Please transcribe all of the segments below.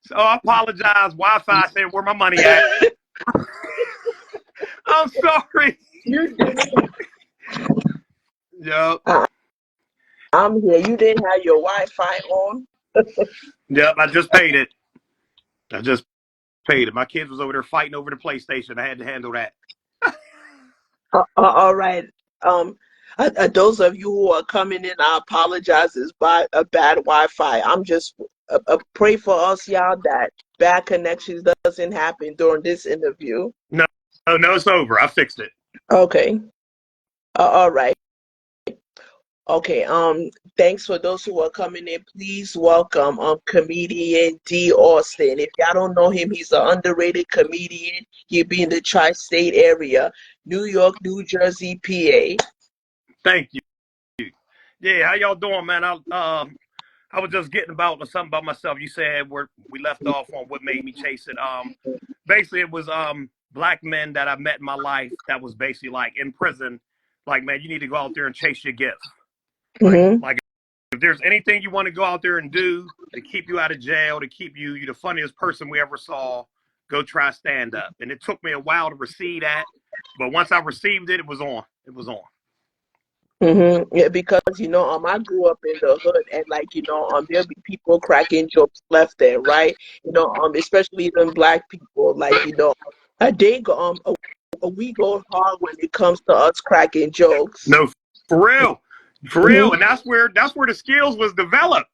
So I apologize. Wi-Fi said where my money at. I'm sorry. You didn't. Yep. I, I'm here. You didn't have your Wi-Fi on. Yep. I just paid it. I just paid it. My kids was over there fighting over the PlayStation. I had to handle that. All right. Um, those of you who are coming in, I apologize. It's by a bad Wi-Fi. I'm just pray for us, y'all, that bad connections doesn't happen during this interview. No, no, it's over. I fixed it. Okay. All right. Okay. Thanks for those who are coming in. Please welcome comedian D. Austin. If y'all don't know him, he's an underrated comedian. He be in the tri-state area, New York, New Jersey, PA. Thank you. Yeah, how y'all doing, man? I was just getting about something about myself. You said where we left off on what made me chase it. Basically it was black men that I met in my life that was basically like in prison. Like, man, you need to go out there and chase your gifts. Mm-hmm. Like if there's anything you want to go out there and do to keep you out of jail, to keep you the funniest person we ever saw, go try stand up. And it took me a while to receive that, but once I received it, it was on. It was on. Yeah, because I grew up in the hood, and there'll be people cracking jokes left there, right? Especially them black people, they go we go hard when it comes to us cracking jokes. No, for real, for real, Hmm. and that's where the skills was developed.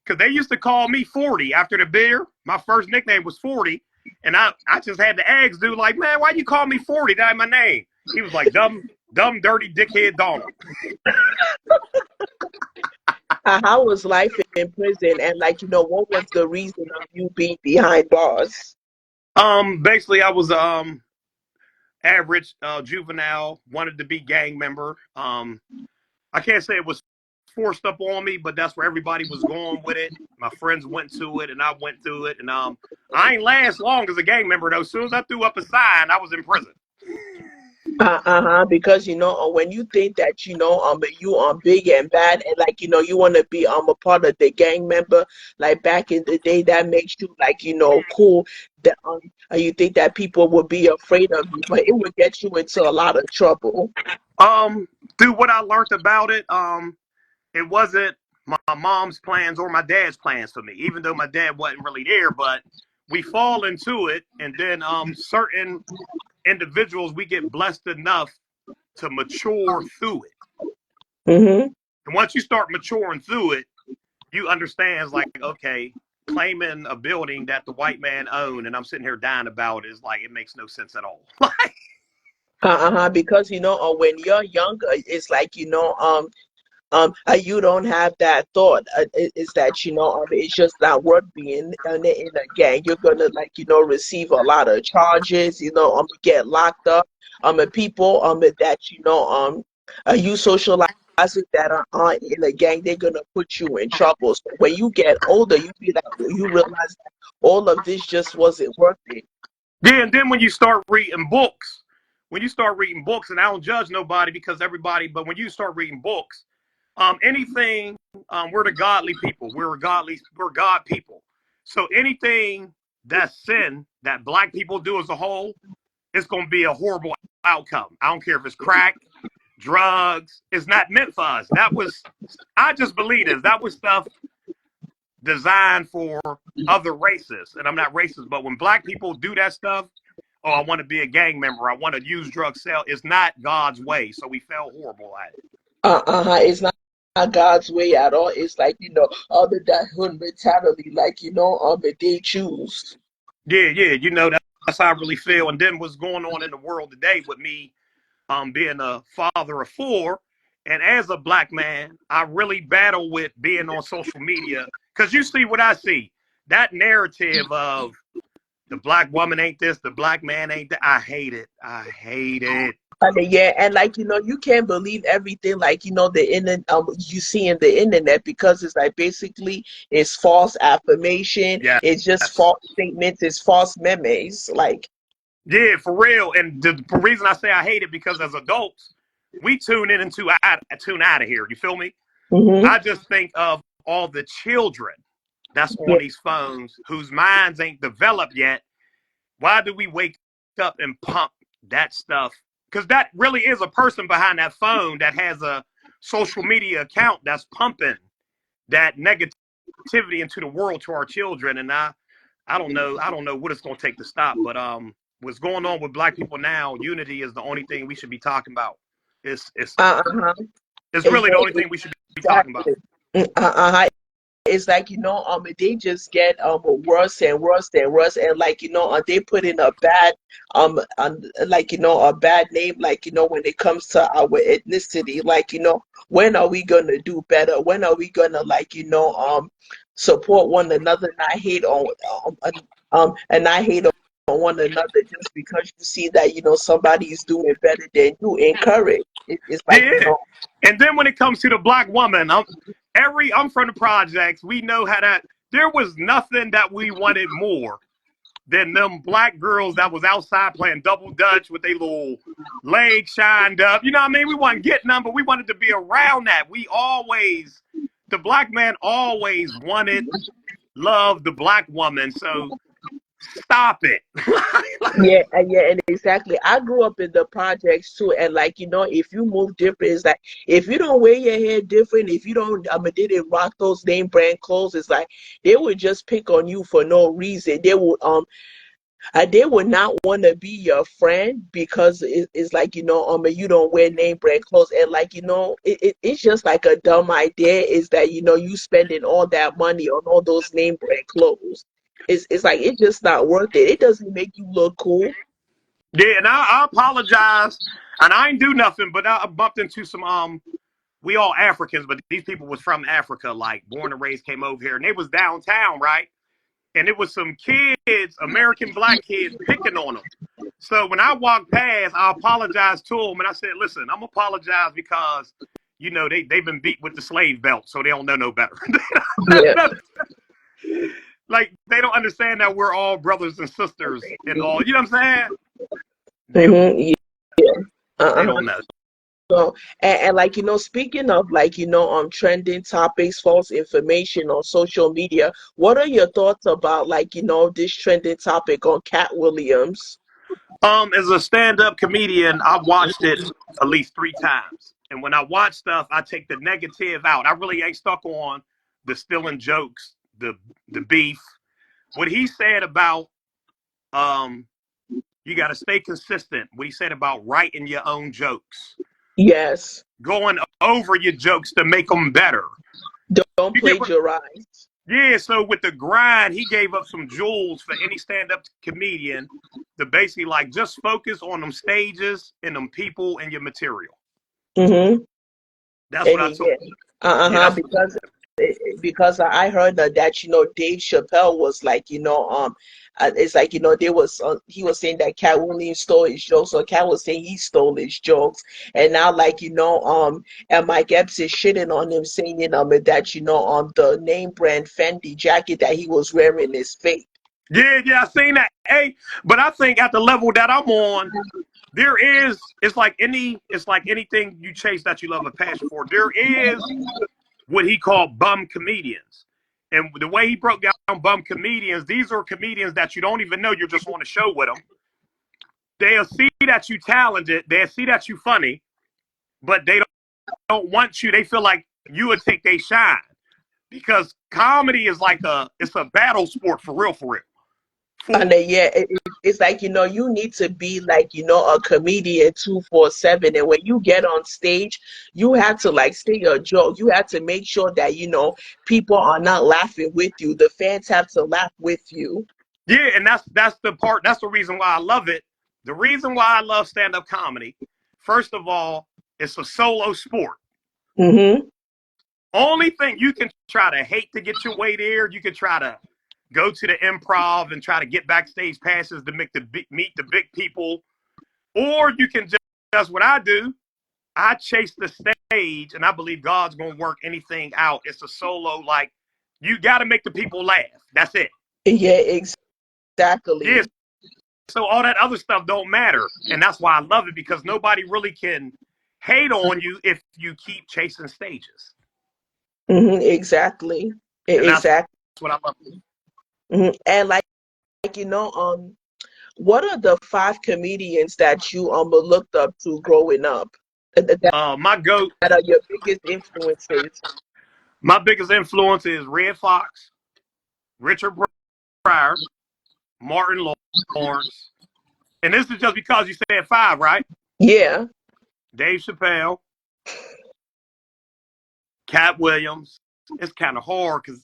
Because they used to call me 40 after the beer. My first nickname was 40, and I just had to ask dude like, man, why you call me 40? That ain't my name. He was like, dumb, dirty dickhead Donald. How was life in prison, and what was the reason of you being behind bars? Basically, I was average juvenile, wanted to be gang member. I can't say it was forced up on me, but that's where everybody was going with it. My friends went to it, and I went through it, and I ain't last long as a gang member though. As soon as I threw up a sign, I was in prison. Because when you think that you are big and bad, and you want to be a part of the gang member, like back in the day, that makes you cool. That you think that people would be afraid of you, but it would get you into a lot of trouble. Um, Through what I learned about it, it wasn't my mom's plans or my dad's plans for me, even though my dad wasn't really there, but we fall into it, and then certain individuals we get blessed enough to mature through it. Hmm. And once you start maturing through it, you understand it's like, okay, claiming a building that the white man owned and I'm sitting here dying about it is like it makes no sense at all. Because when you're younger, it's like you don't have that thought. Is that it's just not worth being in a gang. You're gonna receive a lot of charges. Get locked up. And people that you socializing that aren't in a gang, they're gonna put you in trouble. So when you get older, you realize that all of this just wasn't worth it. Yeah, and then when you start reading books, and I don't judge nobody because everybody, but when you start reading books, anything, we're the godly people. We're God people. So anything that's sin that black people do as a whole, it's going to be a horrible outcome. I don't care if it's crack, drugs. It's not meant for us. I just believe this. That was stuff designed for other races. And I'm not racist, but when black people do that stuff, oh, I want to be a gang member, I want to use drugs, sell, it's not God's way. So we fell horrible at it. It's not God's way at all. It's under that hood mentality, but they choose. Yeah, that's how I really feel. And then what's going on in the world today with me being a father of four, and as a black man, I really battle with being on social media because you see what I see. That narrative of the black woman ain't this, the black man ain't that. I hate it. I hate it. Yeah, and you can't believe everything the internet you see in the internet, because it's basically it's false affirmation. Yes. It's just false statements. It's false memes. Yeah, for real. And the reason I say I hate it because as adults, we tune in and tune out of here. You feel me? Mm-hmm. I just think of all the children that's on these phones whose minds ain't developed yet. Why do we wake up and pump that stuff? Because that really is a person behind that phone that has a social media account that's pumping that negativity into the world to our children. And I don't know what it's going to take to stop. But what's going on with black people now, unity is the only thing we should be talking about. It's really the only thing we should be talking about. It's they just get worse and worse and worse, and they put in a bad a bad name, when it comes to our ethnicity. When are we gonna do better? When are we gonna support one another, and I hate on one another just because you see that somebody is doing better than you. Encourage. It's And then when it comes to the black woman, I'm from the projects. We know how that. There was nothing that we wanted more than them black girls that was outside playing double dutch with their little legs shined up. You know what I mean? We wasn't getting them, but we wanted to be around that. The black man always loved the black woman. So stop it. Yeah, and exactly. I grew up in the projects too, and if you move different, it's if you don't wear your hair different, if you don't, they didn't rock those name brand clothes, it's they would just pick on you for no reason. They would not want to be your friend because it's you don't wear name brand clothes, and it's just a dumb idea. Is that you spending all that money on all those name brand clothes. It's it's just not worth it. It doesn't make you look cool. Yeah, and I apologize, and I ain't do nothing, but I bumped into some we all Africans, but these people was from Africa, born and raised, came over here, and they was downtown, right? And it was some kids, American black kids, picking on them. So when I walked past, I apologized to them, and I said, "Listen, I'm apologize because they've been beat with the slave belt, so they don't know no better." Yeah. They don't understand that we're all brothers and sisters and all. You know what I'm saying? Mm-hmm. Yeah. They don't know. So, and speaking of trending topics, false information on social media, what are your thoughts about this trending topic on Cat Williams? As a stand-up comedian, I've watched it at least 3 times, and when I watch stuff, I take the negative out. I really ain't stuck on the stealing jokes, the beef. What he said about you got to stay consistent. What he said about writing your own jokes. Yes. Going over your jokes to make them better. Don't plagiarize. Yeah, so with the grind, he gave up some jewels for any stand-up comedian to basically just focus on them stages and them people and your material. Mm-hmm. That's what And I it, told. yeah, Yeah, that's because I heard that Dave Chappelle was like it's like there was he was saying that Cat Williams stole his jokes, or Cat was saying he stole his jokes, and now and Mike Epps is shitting on him, saying that the name brand Fendi jacket that he was wearing is fake. yeah. I seen that. Hey, but I think at the level that I'm on, it's like anything you chase that you love a passion for. There is what he called bum comedians. And the way he broke down bum comedians, these are comedians that you don't even know. You're just on a show with them. They'll see that you talented. They'll see that you funny, but they don't want you. They feel like you would take their shine because comedy is like it's a battle sport for real, for real. And For yeah, it's like you need to be like a comedian 24/7, and when you get on stage, you have to like say your joke. You have to make sure that people are not laughing with you. The fans have to laugh with you. yeah, and that's the part. That's the reason why I love it. The reason why I love stand up comedy. First of all, it's a solo sport. Mm-hmm. Only thing you can try to hate to get your way there. You can try to go to the improv and try to get backstage passes to meet the big people, or you can just that's what I do. I chase the stage, and I believe God's gonna work anything out. It's a solo, like you got to make the people laugh. That's it. Yeah, Yes. exactly. So all that other stuff don't matter, and that's why I love it because nobody really can hate on you if you keep chasing stages, Mm-hmm, exactly. and that's Exactly. what I love. And like what are the five comedians that you looked up to growing up? My goat, That are your biggest influences? my biggest influence is Red Fox, Richard Pryor, Martin Lawrence, and this is just because you said five, right? Yeah. Dave Chappelle, Cat Williams. It's kind of hard because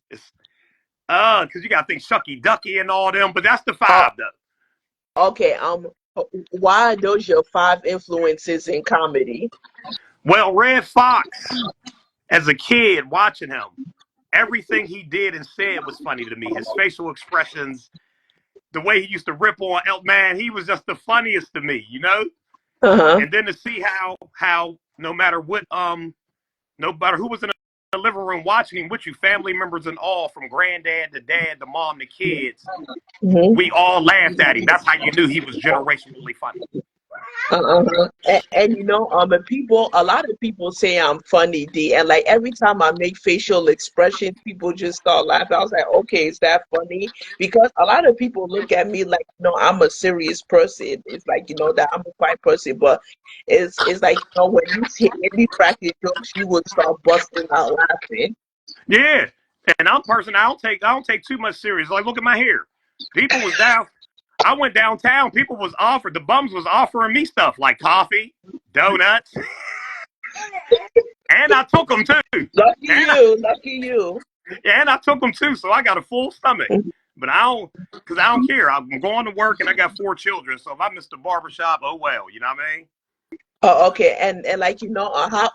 you got to think Shucky Ducky and all them, but that's the Oh, five though. okay. Why are those your five influences in comedy? Well, Red Fox, as a kid watching him, everything he did and said was funny to me. His facial expressions, the way he used to rip on man, he was just the funniest to me, you know. Uh-huh. And then to see how no matter what no matter who was in the living room watching him with you, family members and all, from granddad to dad, the mom, the kids, Hmm. we all laughed at him. That's how you knew he was generationally funny. Uh-huh. And a lot of people say I'm funny, D, and like every time I make facial expressions, people just start laughing. I was like, okay, is that funny? Because a lot of people look at me like, I'm a serious person. It's like, that I'm a quiet person, but it's like, when you see any practice jokes, you would start busting out laughing. Yeah. And I'm a person I don't take too much serious. Like look at my hair. People was down I went downtown, people was offered the bums was offering me stuff like coffee, donuts, and I took them too. Lucky And I, you, lucky you. and I took them too, so I got a full stomach. But because I don't care. I'm going to work and I got 4 children, so if I miss the barbershop, oh well, you know what I mean? Oh, okay, and like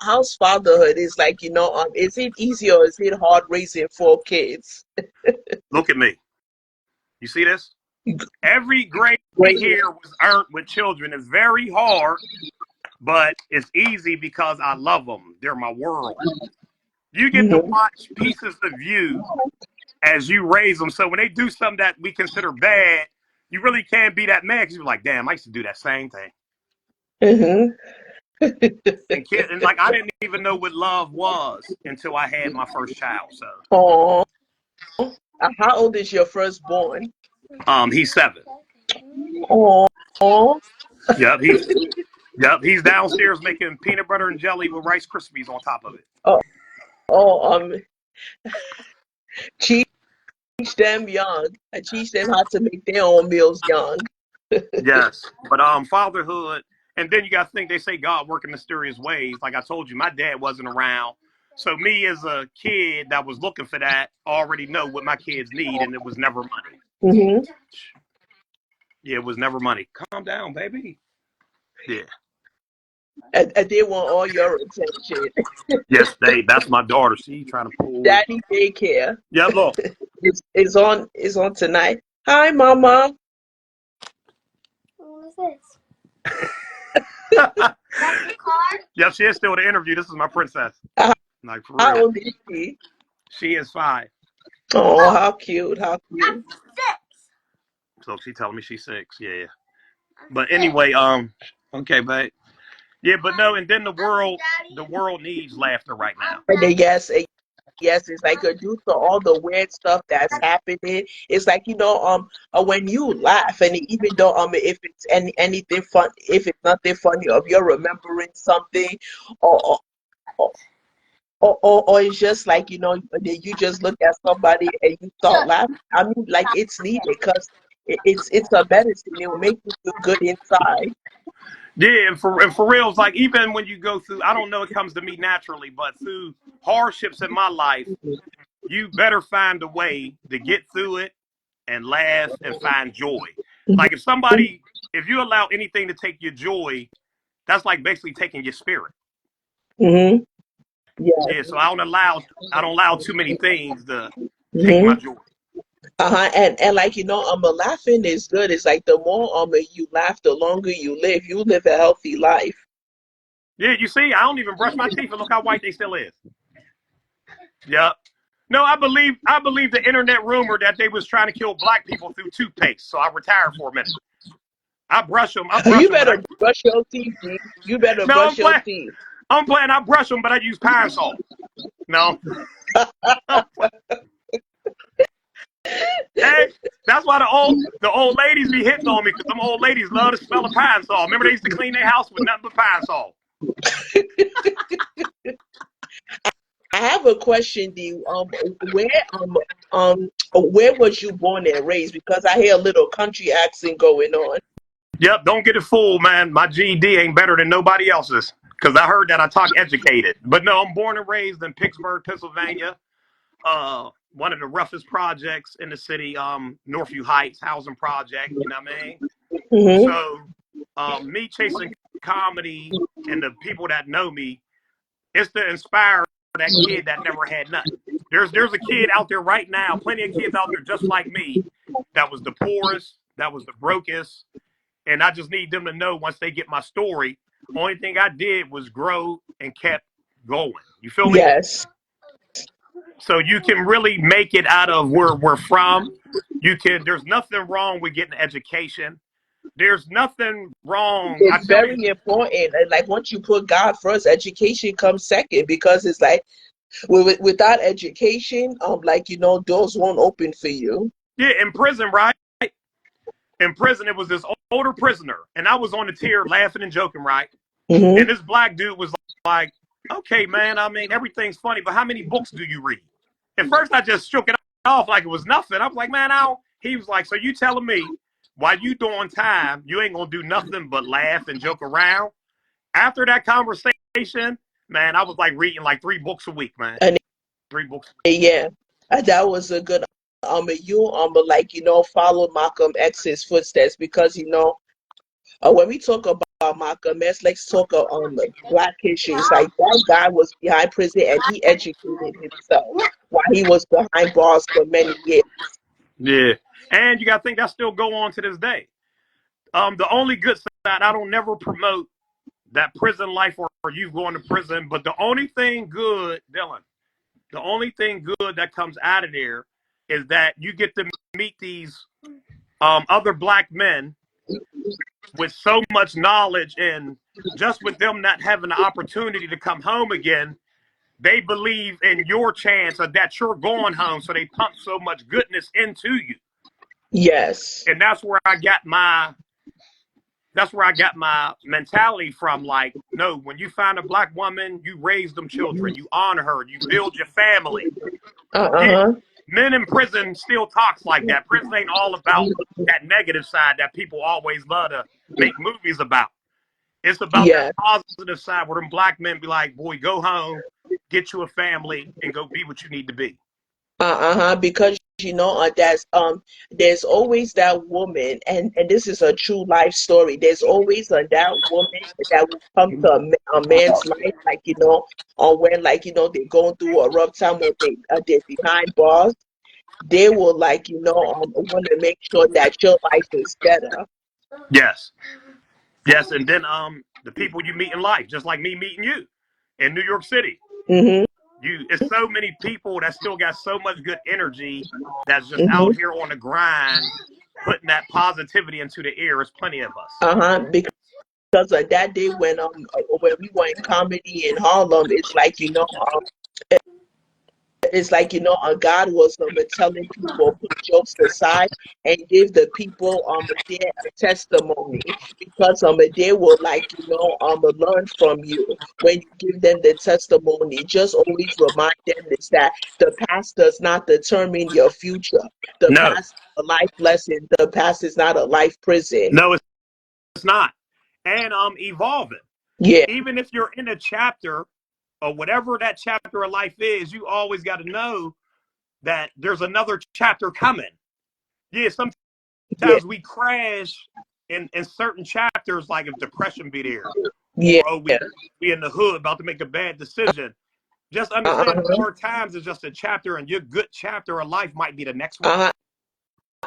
how's fatherhood is like is it easy or is it hard raising 4 kids? Look at me. You see this? Every gray Great. hair was earned with children. It's very hard, but it's easy because I love them. They're my world. You get to Mhm. watch pieces of you as you raise them. So when they do something that we consider bad, you really can't be that mad because you're like, damn, I used to do that same thing. Mhm. And like I didn't even know what love was until I had my first child. So Oh, how old is your firstborn? he's 7. Oh, Yep, he's downstairs making peanut butter and jelly with Rice Krispies on top of it. oh, oh, teach them young. I teach them how to make their own meals young. Yes, but fatherhood, and then you got to think they say God work in mysterious ways. Like I told you, my dad wasn't around, so me as a kid that was looking for that already know what my kids need, and it was never money. Hmm. Yeah, it was never money. Calm down, baby. Yeah. And they want all your attention. Yes, that's my daughter. She trying to pull. Daddy daycare Yeah, look. is on tonight. Hi, Mama. What is this? That's the card? Yeah, she is still the interview. This is my princess. How Like, for how real. old is she? She is 5. Oh, how cute! How I'm cute! 6. So she telling me she's 6. Yeah. I'm But 6. anyway, okay, babe. Yeah, but no, and then the world Daddy. needs laughter right now. And then yes, it's like due to all the weird stuff that's happening. It's like when you laugh, and even though if it's anything fun, if it's nothing funny, or if you're remembering something, or or, or it's just like then you just look at somebody and you start laughing. I mean, like it's needed because it's a medicine. It will make you feel good inside. Yeah, and for real, it's like even when you go through, I don't know, it comes to me naturally, but through hardships in my life, you better find a way to get through it and laugh and find joy. Like if you allow anything to take your joy, that's like basically taking your spirit. Mm-hmm. Yeah. Yeah, so I don't allow too many things to take my Mm-hmm. joy. And like laughing is good. It's like the more you laugh, the longer you live. You live a healthy life. Yeah, you see, I don't even brush my teeth and look how white they still is. Yep. No, I believe the internet rumor that they was trying to kill black people through toothpaste. So I retired for a minute. I brush them. I brush You them, but better brush your teeth, G. You better no, I'm brush your playing. teeth. I'm playing. I brush them, but I use Pine Sol. No. Hey, that's why the old ladies be hitting on me because them old ladies love the smell of Pine Sol. Remember they used to clean their house with nothing but Pine Sol. I have a question, D. Where was you born and raised? Because I hear a little country accent going on. Yep, don't get it fooled, man. My GED ain't better than nobody else's because I heard that I talk educated. But no, I'm born and raised in Pittsburgh, Pennsylvania. One of the roughest projects in the city, Northview Heights housing project. You know what I mean? Mm-hmm. So, me chasing comedy and the people that know me, it's to inspire that kid that never had nothing. There's a kid out there right now, plenty of kids out there just like me, that was the poorest, that was the brokest, and I just need them to know once they get my story. Only thing I did was grow and kept going. You feel me? Yes. So you can really make it out of where we're from. There's nothing wrong with getting an education. There's nothing wrong. I It's tell you, very important. And like once you put God first, education comes second because it's like without education, doors won't open for you. yeah, in prison, right? In prison, it was this older prisoner, and I was on the tier laughing and joking, right? Mm-hmm. And this black dude was like, okay, man, I mean, everything's funny, but how many books do you read? At first, I just shook it off like it was nothing. I was like, man, he was like, so you telling me while you doing time, you ain't going to do nothing but laugh and joke around? After that conversation, man, I was like reading like 3 books a week, man. And 3 books. yeah, that was a good you follow Malcolm X's footsteps because when we talk about Malcolm X, let's talk Black history. It's like that guy was behind prison and he educated himself while he was behind bars for many years. Yeah. And you got to think that still go on to this day. The only good side, I don't never promote that prison life or you going to prison, but the only thing good, Dylan, the only thing good that comes out of there is that you get to meet these other black men with so much knowledge, and just with them not having the opportunity to come home again, they believe in your chance of that you're going home, so they pump so much goodness into you. Yes. And that's where I got my mentality from. Like, no, when you find a black woman, you raise them children, you honor her, you build your family. Yeah, Uh-huh. men in prison still talks like that. Prison ain't all about that negative side that people always love to make movies about. It's about that Yeah. positive side where them black men be like, boy, go home, get you a family, and go be what you need to be. Because there's always that woman, and this is a true life story. There's always that woman that will come to a man's life, or when they're going through a rough time, or they're behind bars. They will want to make sure that your life is better. Yes. Yes. And then the people you meet in life, just like me meeting you in New York City. Hmm. It's so many people that still got so much good energy that's just Hmm. out here on the grind, putting that positivity into the air. There's plenty of us. Because of that day when we were in comedy in Harlem, God was telling people put jokes aside and give the people their testimony, because they will learn from you when you give them the testimony. Just always remind them is that the past does not determine your future. The No, past is a life lesson. The past is not a life prison. no, it's not. And evolving. Yeah, Even if you're in a chapter or whatever that chapter of life is, you always got to know that there's another chapter coming. Yeah, yeah, sometimes we crash in certain chapters, like if depression be there, yeah. or we in the hood about to make a bad decision. Just understand Uh-huh. hard times is just a chapter, and your good chapter of life might be the next one. Uh-huh.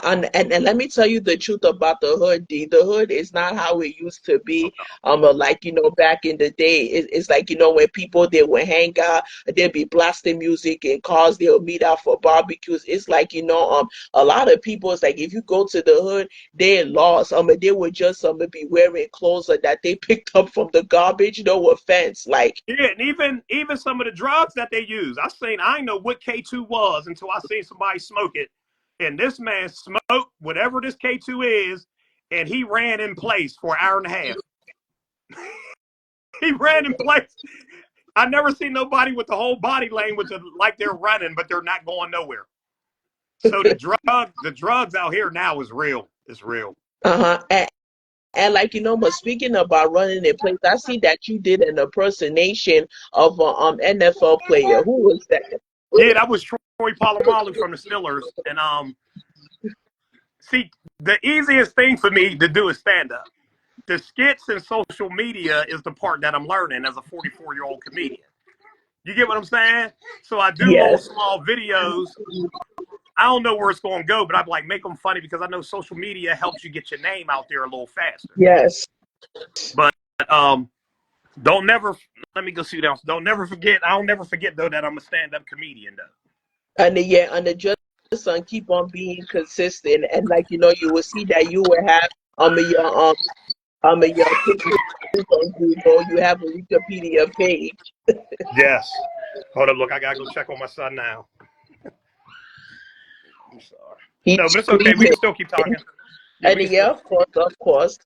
And let me tell you the truth about the hood, D. The hood is not how it used to be. Back in the day, it's when people they would hang out, they'd be blasting music in cars, they'll meet out for barbecues. It's a lot of people, it's like if you go to the hood, they're lost. They would just be wearing clothes that they picked up from the garbage, no offense. Like, Yeah, and even some of the drugs that they use. I didn't know what K2 was until I seen somebody smoke it. And this man smoked whatever this K2 is, and he ran in place for an hour and a half. He ran in place. I never seen nobody with the whole body language of like they're running, but they're not going nowhere. So the drugs out here now is real. It's real. uh-huh. And but speaking about running in place, I see that you did an impersonation of a NFL player. Who was that? Yeah, that was Troy Polamalu from the Steelers. And see, the easiest thing for me to do is stand up. The skits and social media is the part that I'm learning as a 44-year-old comedian. You get what I'm saying? So I do little Yes, small videos. I don't know where it's going to go, but I'm like, make them funny because I know social media helps you get your name out there a little faster. yes. But don't never, let me go see down. Don't never forget. I'll never forget though that I'm a stand-up comedian though. And the just son keep on being consistent, and you will see that you will have your pictures on Google. You have a Wikipedia page. Yes. Hold up, look, I gotta go check on my son now. I'm sorry. He's No, but it's okay. We screaming. can still keep talking. Yeah, And we can still. of course.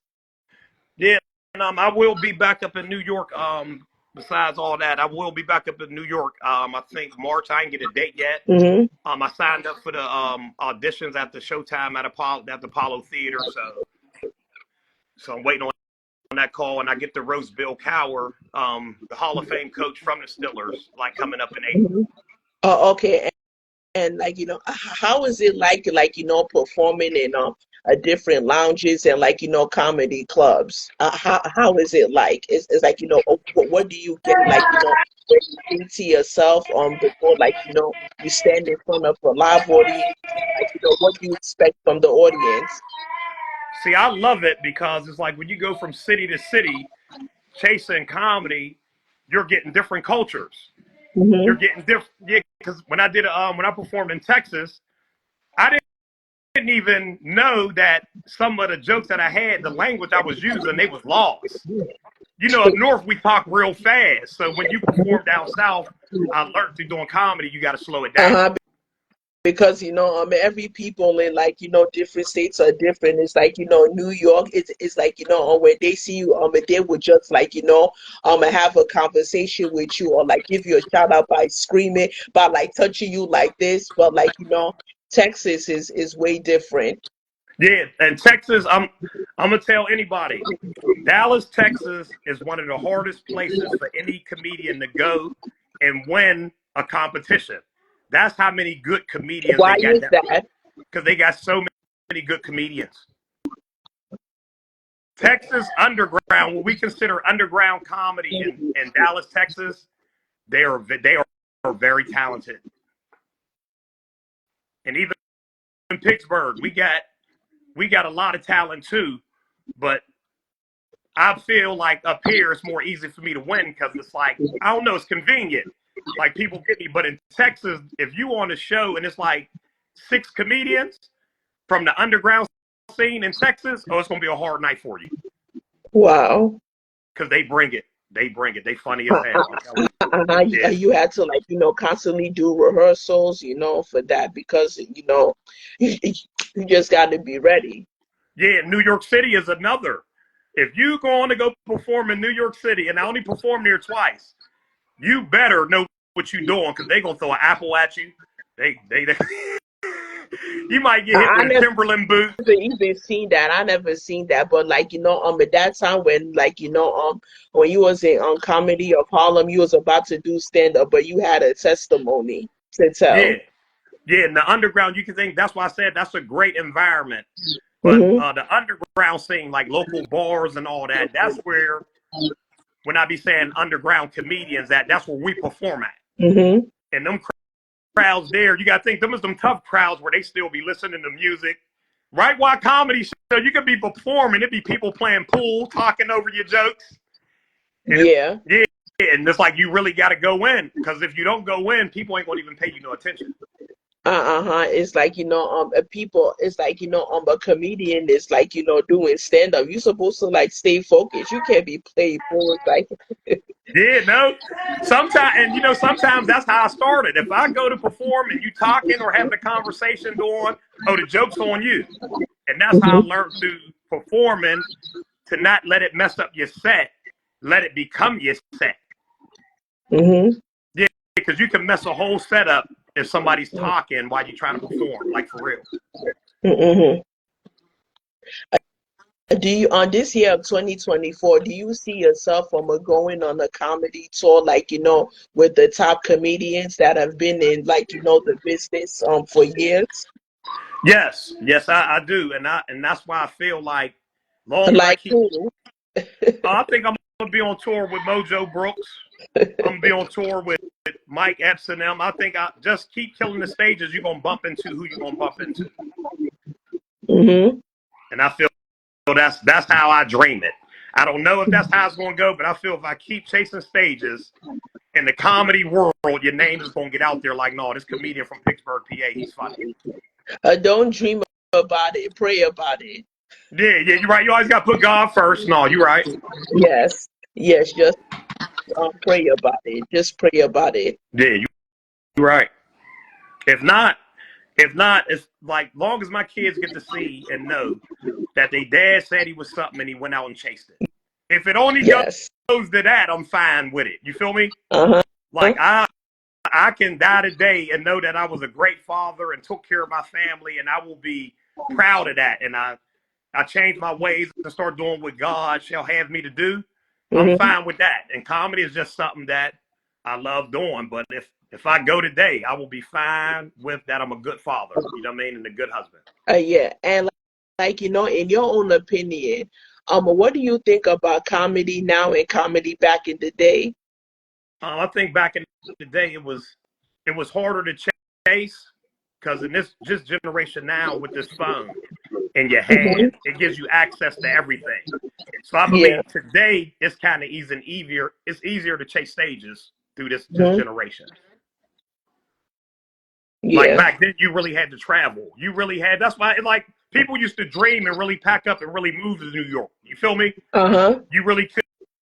Yeah, and I will be back up in New York. Besides all that, I will be back up in New York. I think March. I didn't get a date yet. Hmm. I signed up for the auditions at the Showtime at the Apollo Theater. So I'm waiting on that call, and I get to roast Bill Cowher, the Hall of Fame coach from the Steelers, like coming up in April. Hmm. Okay. And how is it performing in different lounges and comedy clubs? How is it like? It's what do you get when you think to yourself before you stand in front of a live audience? What do you expect from the audience? See, I love it because it's like when you go from city to city chasing comedy, you're getting different cultures. You're Hmm. getting different. Yeah, because when I performed in Texas, I didn't even know that some of the jokes that I had, the language I was using, they was lost. Up north we talk real fast. So when you perform down south, I learned through doing comedy, you got to slow it down. Uh-huh. Because every people in different states are different. It's New York, it's when they see you they would just have a conversation with you, or give you a shout out by screaming, by touching you like this. But Texas is way different. Yeah, and Texas, I'm gonna tell anybody, Dallas, Texas is one of the hardest places for any comedian to go and win a competition That's how many good comedians Why they got. is that? Because they got so many good comedians. Texas underground, what we consider underground comedy in Dallas, Texas, they are very talented. And even in Pittsburgh, we got a lot of talent too, but I feel like up here it's more easy for me to win because it's like, I don't know, it's convenient. Like people get me, but in Texas, if you on a show and it's like 6 comedians from the underground scene in Texas, oh, it's gonna be a hard night for you. Wow. Because they bring it. They bring it. They funny as hell. Yeah. You had to like, constantly do rehearsals, for that because, you just got to be ready. Yeah, New York City is another. If you going to go perform in New York City, and I only performed there twice, you better know what you're doing because they're going to throw an apple at you. They you might get hit with a Timberland boot. I never even seen that. I never seen that. But at that time when when you was in Comedy of Harlem, you was about to do stand up, but you had a testimony to tell. Yeah, in the underground, you can think that's why I said that's a great environment. But the underground scene, like local bars and all that, that's where, when I be saying underground comedians, that's where we perform at. And them crowds there, you got to think them is them tough crowds where they still be listening to music. Right while comedy show, you could be performing, it be people playing pool, talking over your jokes. And yeah, and it's like you really got to go in because if you don't go in, people ain't gonna even pay you no attention. It's like people. It's like a comedian is like doing stand up. You're supposed to like stay focused. You can't be playful. Like yeah, no. Sometimes that's how I started. If I go to perform and you talking or having a conversation going, oh, the joke's on you, and that's how I learned to performing, to not let it mess up your set, let it become your set. Yeah, because you can mess a whole set up if somebody's talking while you're trying to perform, like for real. Do you, on this year of 2024, do you see yourself going on a comedy tour, with the top comedians that have been in, the business for years? Yes, I do, and that's why I feel like long as I keep. I think I'm gonna be on tour with Mojo Brooks. I'm gonna be on tour with Mike Epps and them. I think I just keep killing the stages. You're gonna bump into who you're gonna bump into. And I feel that's how I dream it. I don't know if that's how it's gonna go, but I feel if I keep chasing stages in the comedy world, your name is gonna get out there. Like, no, this comedian from Pittsburgh, PA, he's funny. Don't dream about it. Pray about it. Yeah, you're right. You always got to put God first. No, you're right. Yes, just pray about it. Just pray about it. Yeah, you're right. If not, it's like long as my kids get to see and know that their dad said he was something and he went out and chased it. If it only goes to that, I'm fine with it. You feel me? Like I can die today and know that I was a great father and took care of my family, and I will be proud of that. And I changed my ways to start doing what God shall have me to do. I'm fine with that. And comedy is just something that I love doing. But if I go today, I will be fine with that. I'm a good father, you know what I mean, and a good husband. Yeah, and in your own opinion, what do you think about comedy now and comedy back in the day? I think back in the day, it was harder to chase because in this generation now with this phone in your hand, it gives you access to everything. So I believe today it's kind of easier. It's easier to chase stages through this generation. Like back then, you really had to travel. You really had. That's why, like, people used to dream and really pack up and really move to New York. You feel me? You really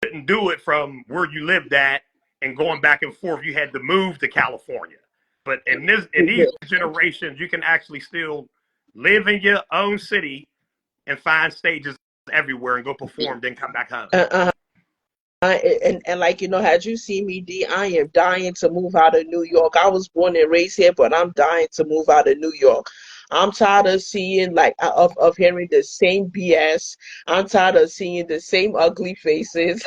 couldn't do it from where you lived at and going back and forth. You had to move to California. But in these generations, you can actually still live in your own city and find stages everywhere and go perform, then come back home. And had you seen me, D, I am dying to move out of New York. I was born and raised here, but I'm dying to move out of New York. I'm tired of seeing of hearing the same BS. I'm tired of seeing the same ugly faces.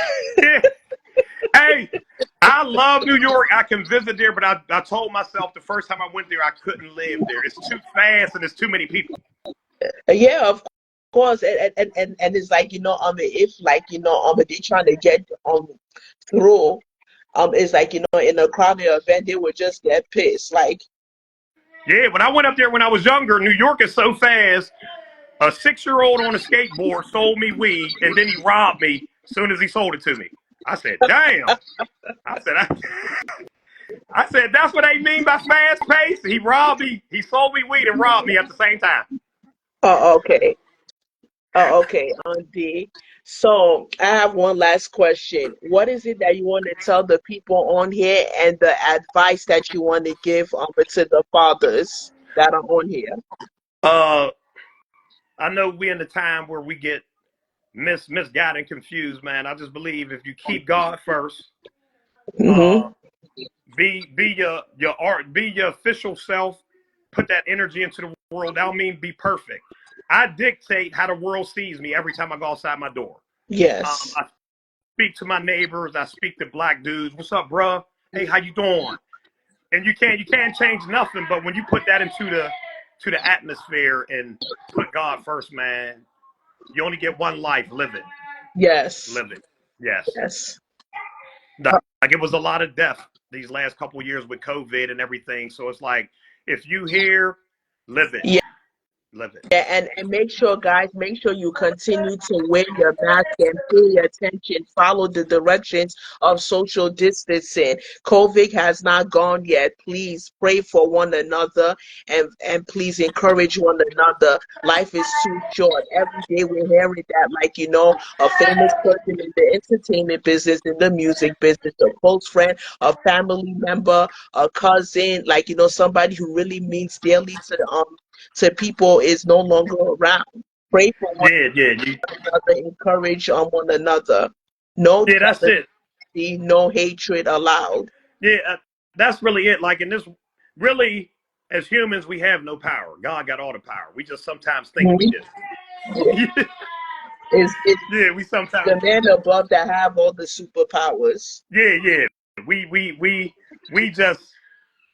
Hey, I love New York. I can visit there, but I told myself the first time I went there, I couldn't live there. It's too fast and there's too many people. Yeah, of course, and it's like, if like, they trying to get through, it's like, in a crowded event, they would just get pissed. Like, Yeah, when I went up there when I was younger, New York is so fast. A 6-year-old on a skateboard sold me weed, and then he robbed me as soon as he sold it to me. I said, damn. I said, I said, that's what they mean by fast pace. He robbed me. He sold me weed and robbed me at the same time. okay. Okay, D. So I have one last question. What is it that you want to tell the people on here, and the advice that you want to give to the fathers that are on here? I know we're in the time where we get misguided and confused, man. I just believe if you keep God first, Mm-hmm. be your art, be your official self, put that energy into the world. I don't mean be perfect. I dictate how the world sees me every time I go outside my door. Yes. I speak to my neighbors. I speak to black dudes. What's up, bruh? Hey, how you doing? And you can't change nothing. But when you put that into the atmosphere and put God first, man, you only get one life. Live it. Yes. Live it. Yes. Yes. Like it was a lot of death these last couple of years with COVID and everything. So it's like, if you here, live it. Yeah. Live it. Yeah, and make sure, guys, make sure you continue to wear your mask and pay attention. Follow the directions of social distancing. COVID has not gone yet. Please pray for one another, and please encourage one another. Life is too short. Every day we're hearing that, like, a famous person in the entertainment business, in the music business, a close friend, a family member, a cousin, like, somebody who really means dearly to people is no longer around. Pray for one another, encourage on one another. No That's it. jealousy, no hatred allowed. Yeah, that's really it. Like in this, really, as humans, we have no power. God got all the power. We just sometimes think we do. It's Yeah, we sometimes the man above that have all the superpowers. Yeah.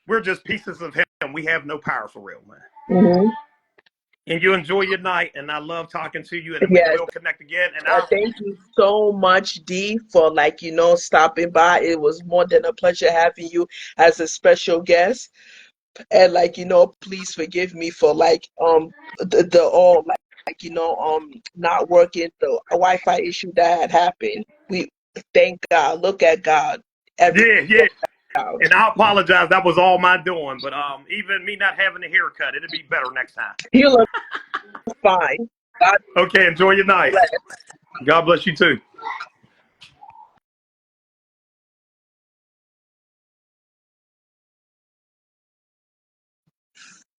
We're just pieces of him. We have no power for real, man. Mm-hmm. And you enjoy your night, and I love talking to you, and Yes. we will connect again. And thank you so much, D, for stopping by. It was more than a pleasure having you as a special guest. And please forgive me for not working, the Wi-Fi issue that had happened. We thank God. Look at God. Yeah. And I apologize. That was all my doing. But even me not having a haircut, it'll be better next time. You look fine. Okay, enjoy your night. God bless you too.